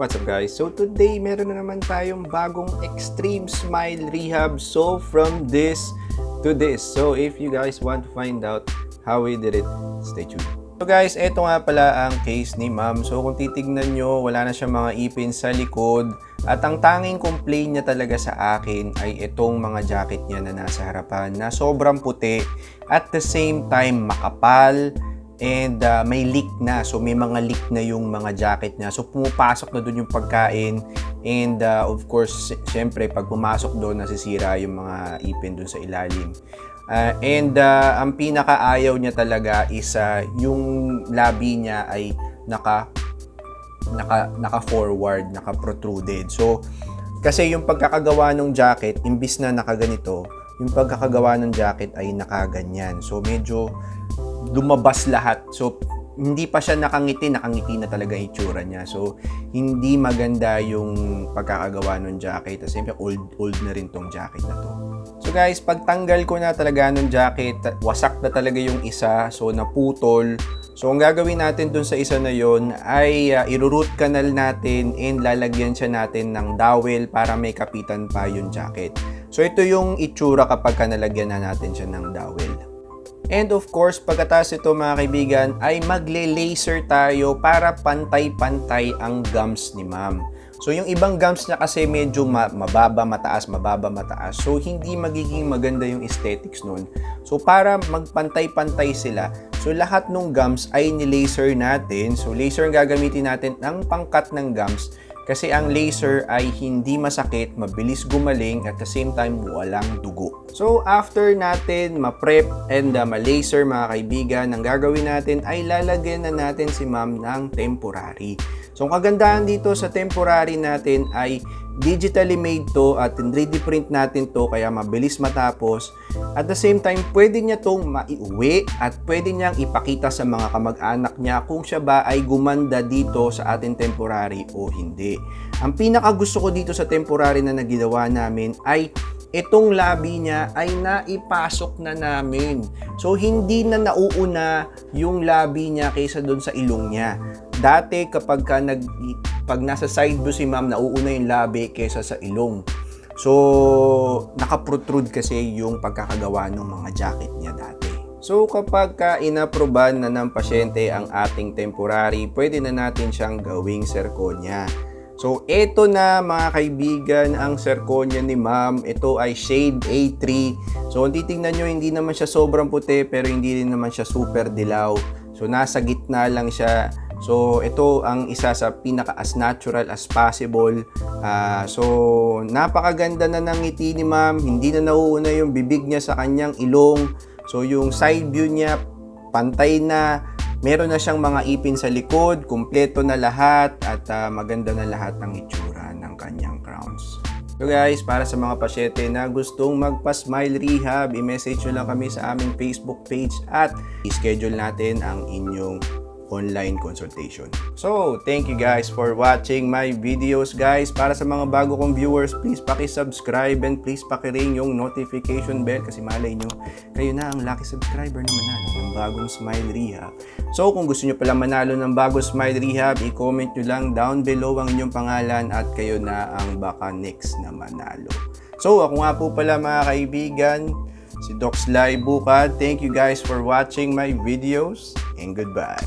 What's up guys? So today meron na naman tayong bagong extreme smile rehab. So from this to this. So if you guys want to find out how we did it, stay tuned. So guys, eto nga pala ang case ni ma'am. So kung titignan nyo, wala na siyang mga ipin sa likod. At ang tanging complaint niya talaga sa akin ay itong mga jacket niya na nasa harapan na sobrang puti. At the same time makapal. And may leak na. So may mga leak na yung mga jacket niya. So pumapasok na doon yung pagkain. And of course, syempre pag pumasok doon nasisira yung mga ipin doon sa ilalim. And ang pinakaayaw niya talaga is yung labi niya ay naka-forward, naka-protruded. So kasi yung pagkakagawa ng jacket, imbis na nakaganito, yung pagkakagawa ng jacket ay nakaganyan. So medyo lumabas lahat. So, hindi pa siya nakangiti na talaga yung itsura niya. So, hindi maganda yung pagkakagawa ng jacket. Kasi siyempre, old na rin tong jacket na to. So guys, pagtanggal ko na talaga ng jacket, wasak na talaga yung isa. So, naputol. So, ang gagawin natin dun sa isa na yon ay i-root canal natin and lalagyan siya natin ng dowel para may kapitan pa yung jacket. So, ito yung itsura kapag nalagyan na natin siya ng dowel. And of course, pagkatapos ito mga kaibigan, ay magle-laser tayo para pantay-pantay ang gums ni ma'am. So yung ibang gums niya kasi medyo mababa, mataas. So hindi magiging maganda yung aesthetics nun. So para magpantay-pantay sila, so lahat ng gums ay ni-laser natin. So laser ang gagamitin natin ng pangkat ng gums. Kasi ang laser ay hindi masakit, mabilis gumaling, at the same time walang dugo. So after natin ma-prep and ma-laser mga kaibigan, ang gagawin natin ay lalagyan na natin si ma'am ng temporary. So ang kagandahan dito sa temporary natin ay digitally made to at 3D print natin to kaya mabilis matapos. At the same time, pwede niya tong maiuwi at pwede niyang ipakita sa mga kamag-anak niya kung siya ba ay gumanda dito sa ating temporary o hindi. Ang pinaka gusto ko dito sa temporary na naginawa namin ay itong labi niya ay naipasok na namin. So, hindi na nauuna yung labi niya kaysa doon sa ilong niya. Dati, kapag pag nasa side view si ma'am, nauuna yung labi kaysa sa ilong. So, nakaprotrude kasi yung pagkakagawa ng mga jacket niya dati. So, kapag inaproban na ng pasyente ang ating temporary, pwede na natin siyang gawing Zirconia. So, ito na mga kaibigan ang Zirconia ni ma'am. Ito ay shade A3. So, kung titignan nyo, hindi naman siya sobrang puti pero hindi rin naman siya super dilaw. So, nasa gitna lang siya. So, ito ang isa sa pinaka as natural as possible. So, napakaganda na ng ngiti ni ma'am. Hindi na nauuna yung bibig niya sa kanyang ilong. So, yung side view niya, pantay na. Meron na siyang mga ipin sa likod, kumpleto na lahat, at maganda na lahat ng itsura ng kanyang crowns. So guys, para sa mga pasyente na gustong magpa-smile rehab, i-message nyo lang kami sa aming Facebook page at i-schedule natin ang inyong online consultation. So, thank you guys for watching my videos guys. Para sa mga bago kong viewers, please paki-subscribe and please paki-ring yung notification bell kasi malay nyo, kayo na ang lucky subscriber na manalo ng bagong Smile Rehab. So, kung gusto nyo palang manalo ng bagong Smile Rehab, i-comment nyo lang down below ang inyong pangalan at kayo na ang baka next na manalo. So, ako nga po pala mga kaibigan, si DOC SLY Bucad. Thank you guys for watching my videos and goodbye.